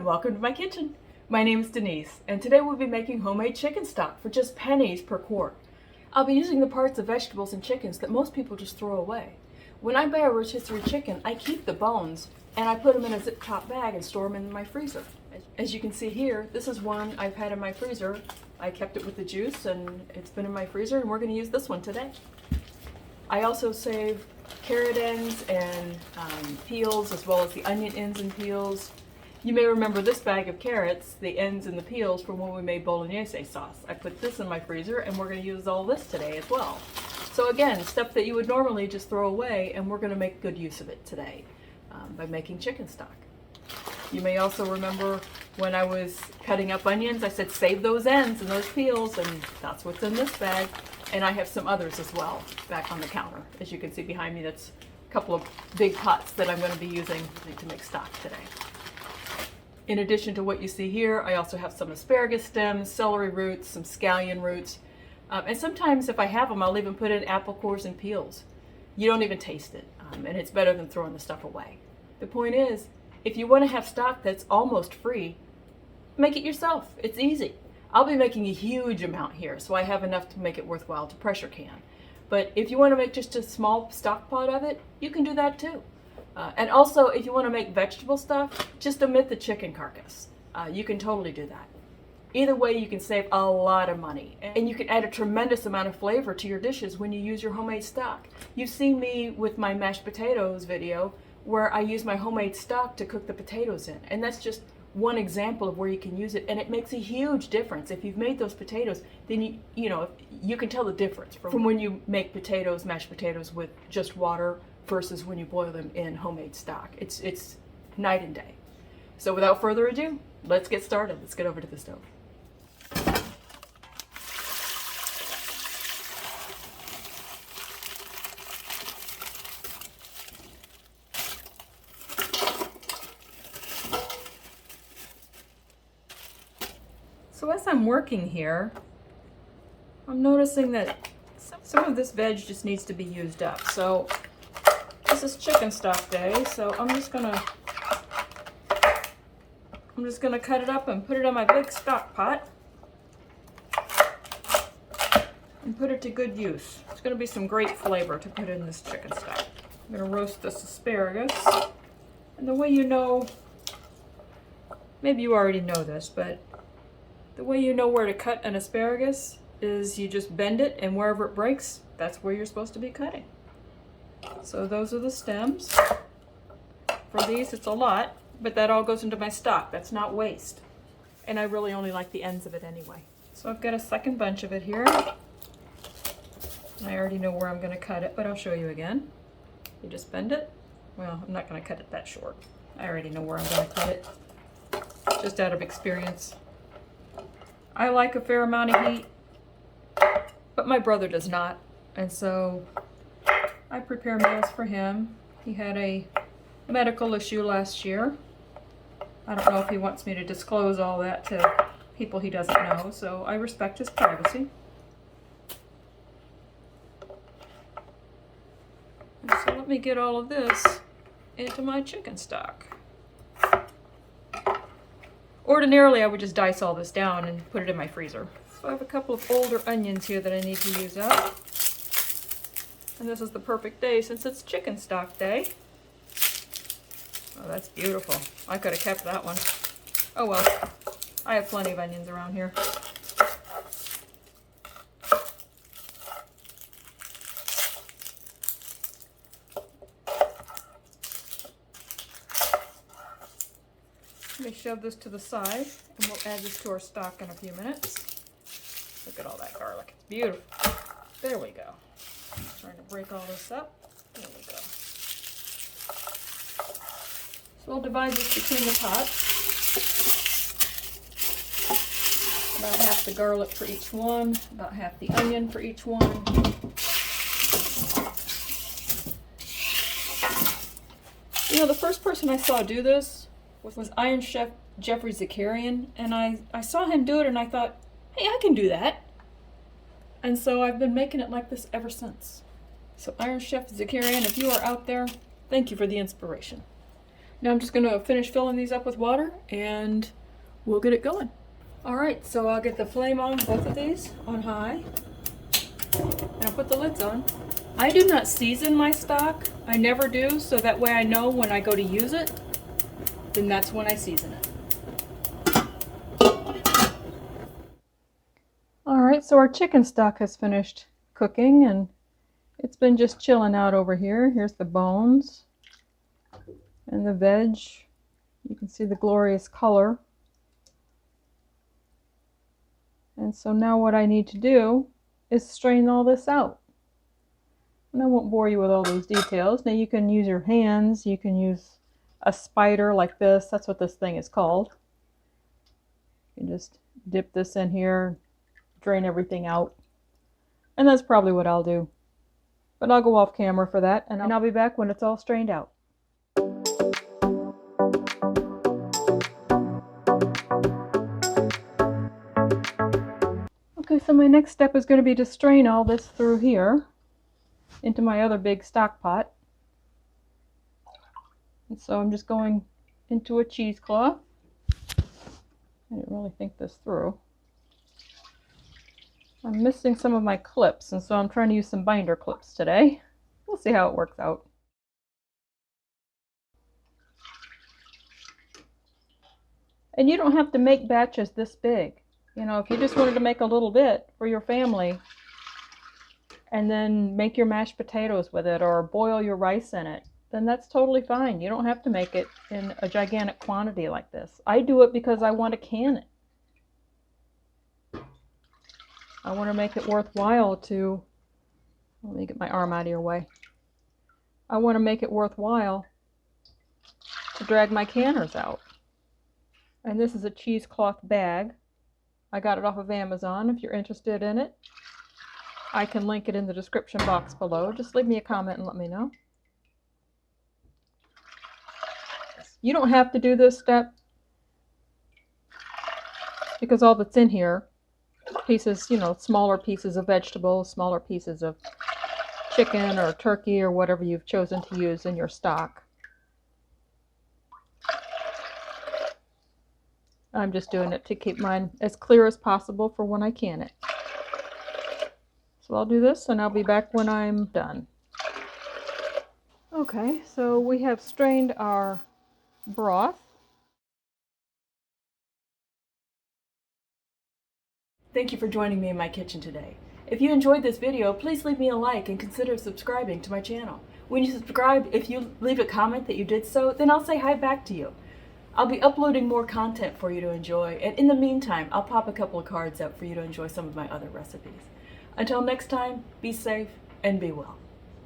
and welcome to my kitchen. My name is Denise, and today we'll be making homemade chicken stock for just pennies per quart. I'll be using the parts of vegetables and chickens that most people just throw away. When I buy a rotisserie chicken, I keep the bones and I put them in a zip top bag and store them in my freezer. As you can see here, this is one I've had in my freezer. I kept it with the juice and it's been in my freezer, and we're going to use this one today. I also save carrot ends and peels, as well as the onion ends and peels. You may remember this bag of carrots, the ends and the peels, from when we made bolognese sauce. I put this in my freezer, and we're going to use all this today as well. So again, stuff that you would normally just throw away, and we're going to make good use of it today by making chicken stock. You may also remember when I was cutting up onions, I said save those ends and those peels, and that's what's in this bag. And I have some others as well back on the counter. As you can see behind me, that's a couple of big pots that I'm going to be using to make stock today. In addition to what you see here, I also have some asparagus stems, celery roots, some scallion roots, and sometimes if I have them, I'll even put in apple cores and peels. You don't even taste it, and it's better than throwing the stuff away. The point is, if you want to have stock that's almost free, make it yourself. It's easy. I'll be making a huge amount here, so I have enough to make it worthwhile to pressure can. But if you want to make just a small stock pot of it, you can do that too. And also, if you want to make vegetable stuff, just omit the chicken carcass. You can totally do that. Either way, you can save a lot of money, and you can add a tremendous amount of flavor to your dishes when you use your homemade stock. You've seen me with my mashed potatoes video, where I use my homemade stock to cook the potatoes in, and that's just one example of where you can use it, and it makes a huge difference. If you've made those potatoes, then you can tell the difference from when you make potatoes, mashed potatoes with just water versus when you boil them in homemade stock. It's night and day. So without further ado, let's get started. Let's get over to the stove. So as I'm working here, I'm noticing that some of this veg just needs to be used up. So this is chicken stock day, so I'm just gonna cut it up and put it on my big stock pot and put it to good use. It's gonna be some great flavor to put in this chicken stock. I'm gonna roast this asparagus, and the way you know, maybe you already know this, but the way you know where to cut an asparagus is you just bend it, and wherever it breaks, that's where you're supposed to be cutting. So those are the stems. For these, it's a lot, but that all goes into my stock. That's not waste. And I really only like the ends of it anyway. So I've got a second bunch of it here. I already know where I'm going to cut it, but I'll show you again. You just bend it. Well, I'm not going to cut it that short. I already know where I'm going to cut it, just out of experience. I like a fair amount of heat, but my brother does not, and so I prepare meals for him. He had a medical issue last year. I don't know if he wants me to disclose all that to people he doesn't know, so I respect his privacy. And so let me get all of this into my chicken stock. Ordinarily, I would just dice all this down and put it in my freezer. So I have a couple of older onions here that I need to use up. And this is the perfect day since it's chicken stock day. Oh, that's beautiful. I could have kept that one. Oh well, I have plenty of onions around here. Let me shove this to the side, and we'll add this to our stock in a few minutes. Look at all that garlic. It's beautiful. There we go. I'm trying to break all this up. There we go. So we'll divide this between the pots. About half the garlic for each one, about half the onion for each one. You know, the first person I saw do this was Iron Chef Jeffrey Zakarian, and I saw him do it and I thought, hey, I can do that. And so I've been making it like this ever since. So Iron Chef Zakarian, if you are out there, thank you for the inspiration. Now I'm just going to finish filling these up with water and we'll get it going. Alright, so I'll get the flame on both of these on high. And I'll put the lids on. I do not season my stock. I never do, so that way I know when I go to use it, then that's when I season it. Alright, so our chicken stock has finished cooking and it's been just chilling out over here. Here's the bones and the veg. You can see the glorious color. And so now what I need to do is strain all this out. And I won't bore you with all these details. Now you can use your hands, you can use a spider like this. That's what this thing is called. You can just dip this in here, drain everything out. And that's probably what I'll do. But I'll go off camera for that, and I'll be back when it's all strained out. Okay, so my next step is going to be to strain all this through here into my other big stock pot. And so I'm just going into a cheesecloth. I didn't really think this through. I'm missing some of my clips, and so I'm trying to use some binder clips today. We'll see how it works out. And you don't have to make batches this big. You know, if you just wanted to make a little bit for your family and then make your mashed potatoes with it or boil your rice in it, then that's totally fine. You don't have to make it in a gigantic quantity like this. I do it because I want to can it. I want to make it worthwhile to, let me get my arm out of your way. I want to make it worthwhile to drag my canners out. And this is a cheesecloth bag. I got it off of Amazon. If you're interested in it, I can link it in the description box below. Just leave me a comment and let me know. You don't have to do this step because all that's in here, pieces, you know, smaller pieces of vegetables, smaller pieces of chicken or turkey or whatever you've chosen to use in your stock. I'm just doing it to keep mine as clear as possible for when I can it. So I'll do this and I'll be back when I'm done. Okay, so we have strained our broth. Thank you for joining me in my kitchen today. If you enjoyed this video, please leave me a like and consider subscribing to my channel. When you subscribe, if you leave a comment that you did so, then I'll say hi back to you. I'll be uploading more content for you to enjoy, and in the meantime, I'll pop a couple of cards up for you to enjoy some of my other recipes. Until next time, be safe and be well.